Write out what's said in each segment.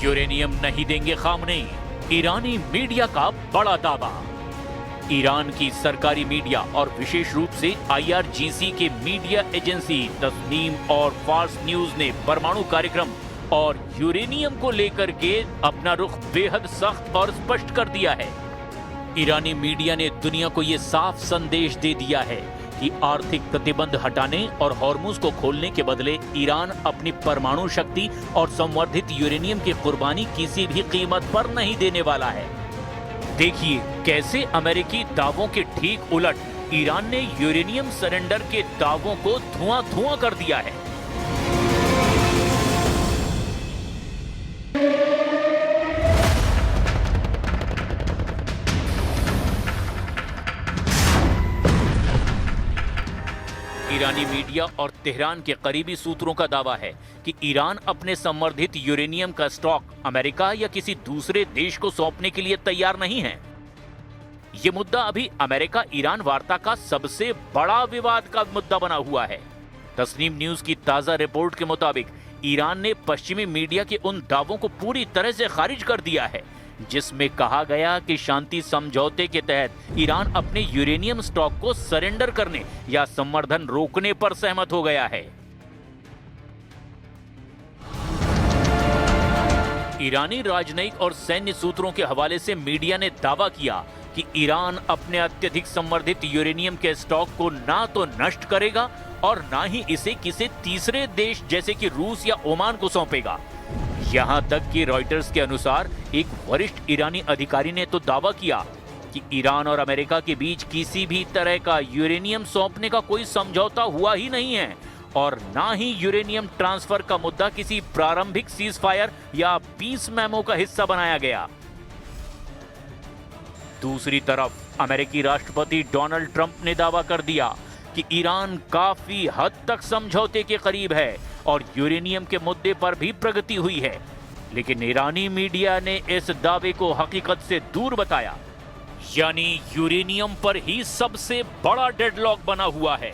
Uranium नहीं देंगे Khamenei, ईरानी media का बड़ा दावा। ईरान की सरकारी मीडिया और विशेष रूप से IRGC के मीडिया एजेंसी तस्नीम और फार्स न्यूज ने परमाणु कार्यक्रम और यूरेनियम को लेकर के अपना रुख बेहद सख्त और स्पष्ट कर दिया है। ईरानी मीडिया ने दुनिया को यह साफ संदेश दे दिया है कि आर्थिक प्रतिबंध हटाने और हॉर्मुज को खोलने के बदले ईरान अपनी परमाणु शक्ति और संवर्धित यूरेनियम की कुर्बानी किसी भी कीमत पर नहीं देने वाला है। देखिए कैसे अमेरिकी दावों के ठीक उलट ईरान ने यूरेनियम सरेंडर के दावों को धुआं-धुआं कर दिया है। ईरानी मीडिया और तेहरान के करीबी सूत्रों का दावा है कि ईरान अपने संवर्धित यूरेनियम का स्टॉक अमेरिका या किसी दूसरे देश को सौंपने के लिए तैयार नहीं है। यह मुद्दा अभी अमेरिका ईरान वार्ता का सबसे बड़ा विवाद का मुद्दा बना हुआ है। तस्नीम न्यूज की ताजा रिपोर्ट के मुताबिक ईरान ने पश्चिमी मीडिया के उन दावों को पूरी तरह से खारिज कर दिया है जिसमें कहा गया कि शांति समझौते के तहत ईरान अपने यूरेनियम स्टॉक को सरेंडर करने या संवर्धन रोकने पर सहमत हो गया है। ईरानी राजनयिक और सैन्य सूत्रों के हवाले से मीडिया ने दावा किया कि ईरान अपने अत्यधिक संवर्धित यूरेनियम के स्टॉक को ना तो नष्ट करेगा और ना ही इसे किसी तीसरे देश जैसे कि रूस या ओमान को सौंपेगा। यहां तक कि रॉयटर्स के अनुसार एक वरिष्ठ ईरानी अधिकारी ने तो दावा किया कि ईरान और अमेरिका के बीच किसी भी तरह का यूरेनियम सौंपने का कोई समझौता हुआ ही नहीं है और ना ही यूरेनियम ट्रांसफर का मुद्दा किसी प्रारंभिक सीज फायर या पीस मेमो का हिस्सा बनाया गया। दूसरी तरफ अमेरिकी राष्ट्रपति डोनाल्ड ट्रंप ने दावा कर दिया कि ईरान काफी हद तक समझौते के करीब है और यूरेनियम के मुद्दे पर भी प्रगति हुई है, लेकिन ईरानी मीडिया ने इस दावे को हकीकत से दूर बताया, यानी यूरेनियम पर ही सबसे बड़ा डेडलॉक बना हुआ है।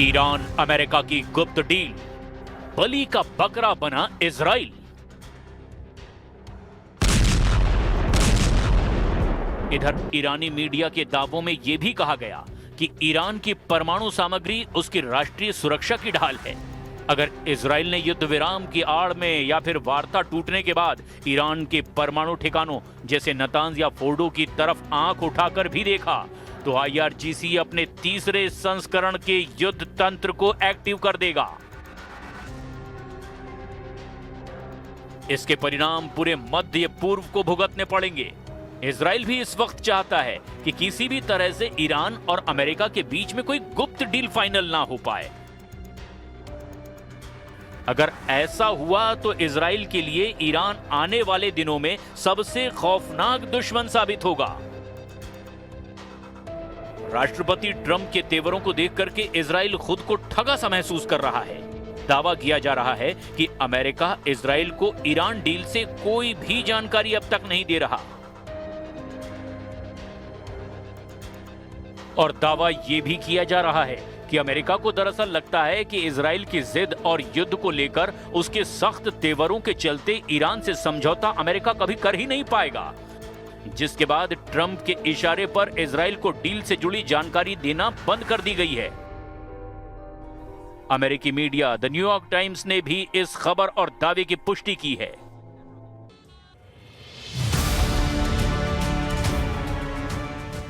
ईरान अमेरिका की गुप्त डील, बलि का बकरा बना इजराइल। इधर ईरानी मीडिया के दावों में यह भी कहा गया कि ईरान की परमाणु सामग्री उसकी राष्ट्रीय सुरक्षा की ढाल है। अगर इजराइल ने युद्ध विराम की आड़ में या फिर वार्ता टूटने के बाद ईरान के परमाणु ठिकानों जैसे नतांज या फोर्डो की तरफ आंख उठाकर भी देखा तो IRGC अपने तीसरे संस्करण के युद्ध तंत्र को एक्टिव कर देगा। इसके परिणाम पूरे मध्य पूर्व को भुगतने पड़ेंगे। इजराइल भी इस वक्त चाहता है कि किसी भी तरह से ईरान और अमेरिका के बीच में कोई गुप्त डील फाइनल ना हो पाए। अगर ऐसा हुआ तो इजराइल के लिए ईरान आने वाले दिनों में सबसे खौफनाक दुश्मन साबित होगा। राष्ट्रपति ट्रंप के तेवरों को देख करके इजराइल खुद को ठगा सा महसूस कर रहा है। दावा किया जा रहा है कि अमेरिका इजराइल को ईरान डील से कोई भी जानकारी अब तक नहीं दे रहा और दावा यह भी किया जा रहा है कि अमेरिका को दरअसल लगता है कि इजराइल की जिद और युद्ध को लेकर उसके सख्त तेवरों के चलते ईरान से समझौता अमेरिका कभी कर ही नहीं पाएगा, जिसके बाद ट्रंप के इशारे पर इजराइल को डील से जुड़ी जानकारी देना बंद कर दी गई है। अमेरिकी मीडिया द न्यूयॉर्क टाइम्स ने भी इस खबर और दावे की पुष्टि की है।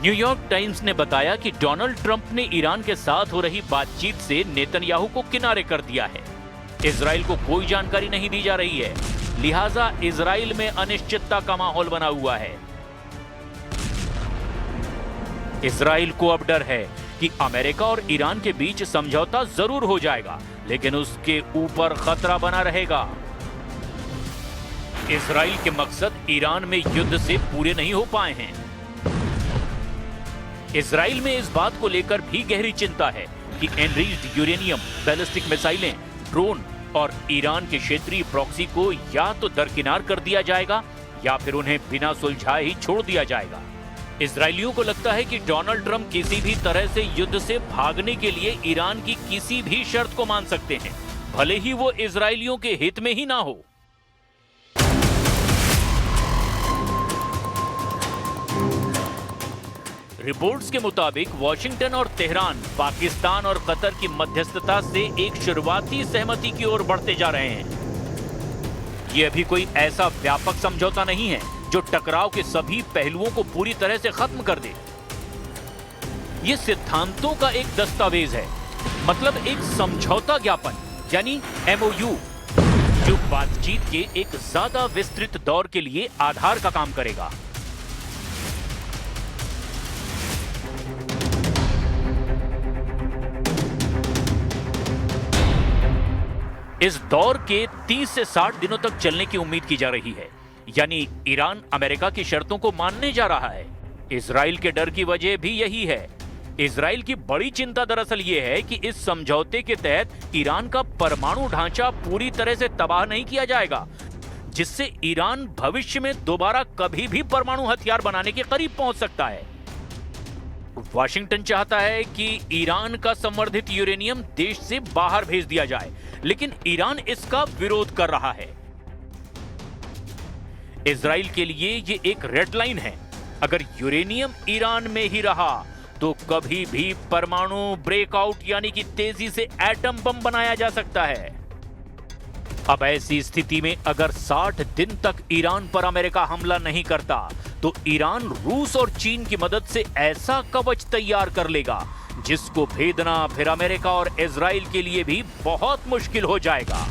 न्यूयॉर्क टाइम्स ने बताया कि डोनाल्ड ट्रंप ने ईरान के साथ हो रही बातचीत से नेतन्याहू को किनारे कर दिया है। इजराइल को कोई जानकारी नहीं दी जा रही है, लिहाजा इजराइल में अनिश्चितता का माहौल बना हुआ है। इजराइल को अब डर है कि अमेरिका और ईरान के बीच समझौता जरूर हो जाएगा, लेकिन उसके ऊपर खतरा बना रहेगा। इजराइल के मकसद ईरान में युद्ध से पूरे नहीं हो पाए हैं। इजराइल में इस बात को लेकर भी गहरी चिंता है कि एनरिच्ड यूरेनियम, बैलिस्टिक मिसाइलें, ड्रोन और ईरान के क्षेत्रीय प्रॉक्सी को या तो दरकिनार कर दिया जाएगा या फिर उन्हें बिना सुलझाए ही छोड़ दिया जाएगा। इजरायलियों को लगता है कि डोनाल्ड ट्रंप किसी भी तरह से युद्ध से भागने के लिए ईरान की किसी भी शर्त को मान सकते हैं, भले ही वो इजरायलियों के हित में ही ना हो। रिपोर्ट्स के मुताबिक वाशिंगटन और तेहरान पाकिस्तान और कतर की मध्यस्थता से एक शुरुआती सहमति की ओर बढ़ते जा रहे हैं। यह अभी कोई ऐसा व्यापक समझौता नहीं है जो टकराव के सभी पहलुओं को पूरी तरह से खत्म कर दे। यह सिद्धांतों का एक दस्तावेज है, मतलब एक समझौता ज्ञापन यानी MOU, जो बातचीत के एक ज्यादा विस्तृत दौर के लिए आधार का काम करेगा। इस दौर के 30 से 60 दिनों तक चलने की उम्मीद की जा रही है, यानी ईरान अमेरिका की शर्तों को मानने जा रहा है। इजराइल के डर की वजह भी यही है। इजराइल की बड़ी चिंता दरअसल यह है कि इस समझौते के तहत ईरान का परमाणु ढांचा पूरी तरह से तबाह नहीं किया जाएगा, जिससे ईरान भविष्य में दोबारा कभी भी परमाणु हथियार बनाने के करीब पहुंच सकता है। वाशिंगटन चाहता है कि ईरान का संवर्धित यूरेनियम देश से बाहर भेज दिया जाए, लेकिन ईरान इसका विरोध कर रहा है। इजराइल के लिए ये एक रेड लाइन है। अगर यूरेनियम ईरान में ही रहा तो कभी भी परमाणु ब्रेकआउट यानी कि तेजी से एटम बम बनाया जा सकता है। अब ऐसी स्थिति में अगर 60 दिन तक ईरान पर अमेरिका हमला नहीं करता तो ईरान रूस और चीन की मदद से ऐसा कवच तैयार कर लेगा जिसको भेदना फिर अमेरिका और इजराइल के लिए भी बहुत मुश्किल हो जाएगा।